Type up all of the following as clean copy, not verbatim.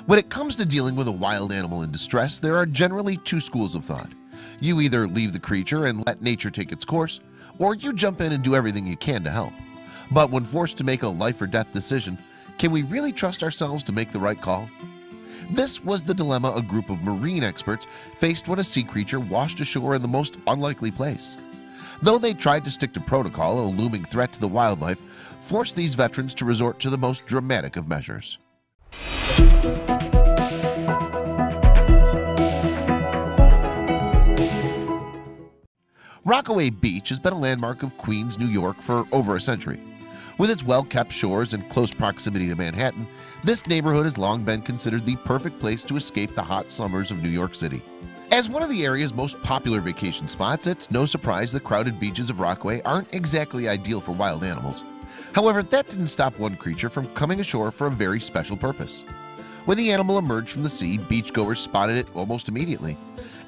When it comes to dealing with a wild animal in distress, there are generally two schools of thought. You either leave the creature and let nature take its course, or you jump in and do everything you can to help. But when forced to make a life or death decision, can we really trust ourselves to make the right call? This was the dilemma a group of marine experts faced when a sea creature washed ashore in the most unlikely place. Though they tried to stick to protocol, a looming threat to the wildlife forced these veterans to resort to the most dramatic of measures. Rockaway Beach has been a landmark of Queens, New York for over a century. With its well-kept shores and close proximity to Manhattan, this neighborhood has long been considered the perfect place to escape the hot summers of New York City. As one of the area's most popular vacation spots, it's no surprise the crowded beaches of Rockaway aren't exactly ideal for wild animals. However, that didn't stop one creature from coming ashore for a very special purpose. When the animal emerged from the sea, beachgoers spotted it almost immediately,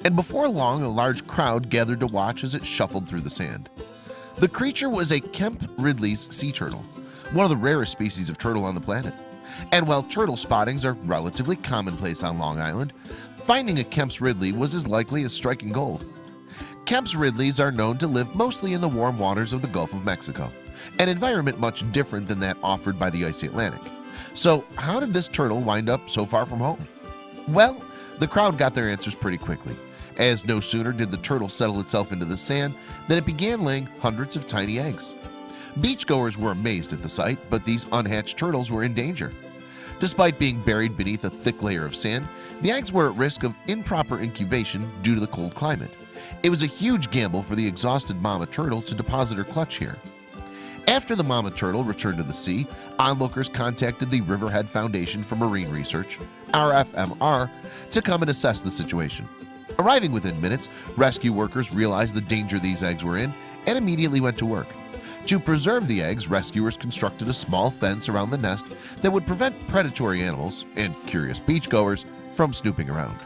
and before long a large crowd gathered to watch as it shuffled through the sand. The creature was a Kemp Ridley's sea turtle, one of the rarest species of turtle on the planet. And while turtle spottings are relatively commonplace on Long Island, finding a Kemp's Ridley was as likely as striking gold. Kemp's Ridleys are known to live mostly in the warm waters of the Gulf of Mexico, an environment much different than that offered by the icy Atlantic. So how did this turtle wind up so far from home? Well, the crowd got their answers pretty quickly, as no sooner did the turtle settle itself into the sand than it began laying hundreds of tiny eggs. Beachgoers were amazed at the sight, but these unhatched turtles were in danger. Despite being buried beneath a thick layer of sand, the eggs were at risk of improper incubation due to the cold climate. It was a huge gamble for the exhausted mama turtle to deposit her clutch here. After the mama turtle returned to the sea, onlookers contacted the Riverhead Foundation for Marine Research, RFMR, to come and assess the situation. Arriving within minutes, rescue workers realized the danger these eggs were in and immediately went to work. To preserve the eggs, rescuers constructed a small fence around the nest that would prevent predatory animals and curious beachgoers from snooping around.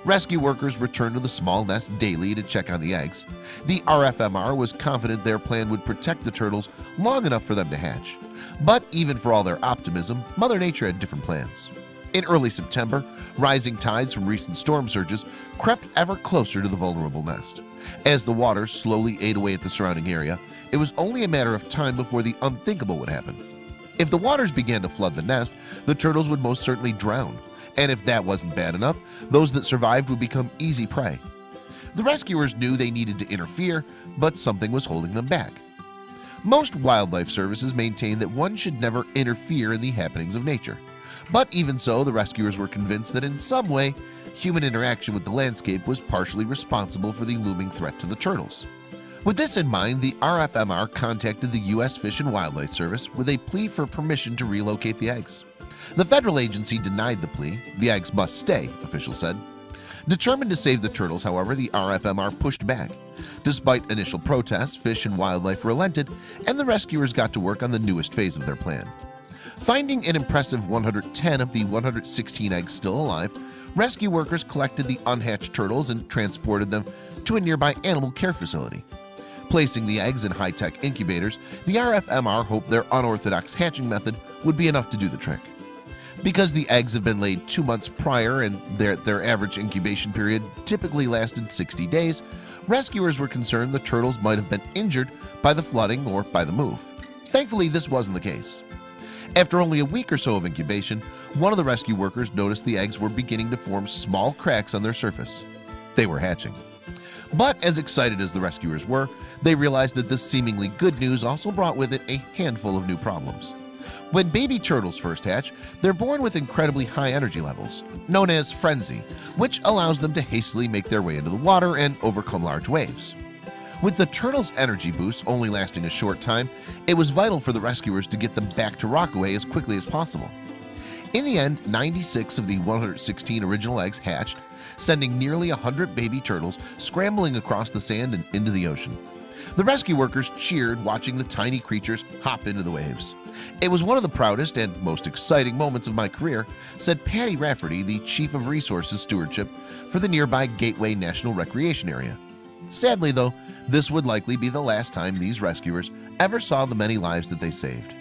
Rescue workers returned to the small nest daily to check on the eggs. The RFMR was confident their plan would protect the turtles long enough for them to hatch. But even for all their optimism, Mother Nature had different plans. In early September, rising tides from recent storm surges crept ever closer to the vulnerable nest. As the waters slowly ate away at the surrounding area, it was only a matter of time before the unthinkable would happen. If the waters began to flood the nest, the turtles would most certainly drown. And if that wasn't bad enough, those that survived would become easy prey. The rescuers knew they needed to interfere, but something was holding them back. Most wildlife services maintain that one should never interfere in the happenings of nature. But even so, the rescuers were convinced that in some way, human interaction with the landscape was partially responsible for the looming threat to the turtles. With this in mind, the RFMR contacted the U.S. Fish and Wildlife Service with a plea for permission to relocate the eggs. The federal agency denied the plea. The eggs must stay, officials said. Determined to save the turtles, however, the RFMR pushed back. Despite initial protests, Fish and Wildlife relented, and the rescuers got to work on the newest phase of their plan. Finding an impressive 110 of the 116 eggs still alive, rescue workers collected the unhatched turtles and transported them to a nearby animal care facility. Placing the eggs in high-tech incubators, the RFMR hoped their unorthodox hatching method would be enough to do the trick. Because the eggs had been laid 2 months prior and their average incubation period typically lasted 60 days, rescuers were concerned the turtles might have been injured by the flooding or by the move. Thankfully, this wasn't the case. After only a week or so of incubation, one of the rescue workers noticed the eggs were beginning to form small cracks on their surface. They were hatching. But as excited as the rescuers were, they realized that this seemingly good news also brought with it a handful of new problems. When baby turtles first hatch, they're born with incredibly high energy levels, known as frenzy, which allows them to hastily make their way into the water and overcome large waves. With the turtles' energy boosts only lasting a short time, it was vital for the rescuers to get them back to Rockaway as quickly as possible. In the end, 96 of the 116 original eggs hatched, sending nearly 100 baby turtles scrambling across the sand and into the ocean. The rescue workers cheered watching the tiny creatures hop into the waves. It was one of the proudest and most exciting moments of my career, said Patty Rafferty, the Chief of Resources Stewardship for the nearby Gateway National Recreation Area. Sadly, though, this would likely be the last time these rescuers ever saw the many lives that they saved.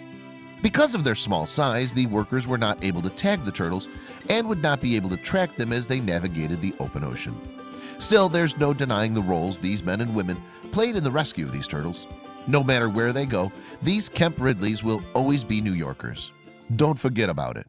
Because of their small size, the workers were not able to tag the turtles and would not be able to track them as they navigated the open ocean. Still, there's no denying the roles these men and women played in the rescue of these turtles. No matter where they go, these Kemp Ridleys will always be New Yorkers. Don't forget about it.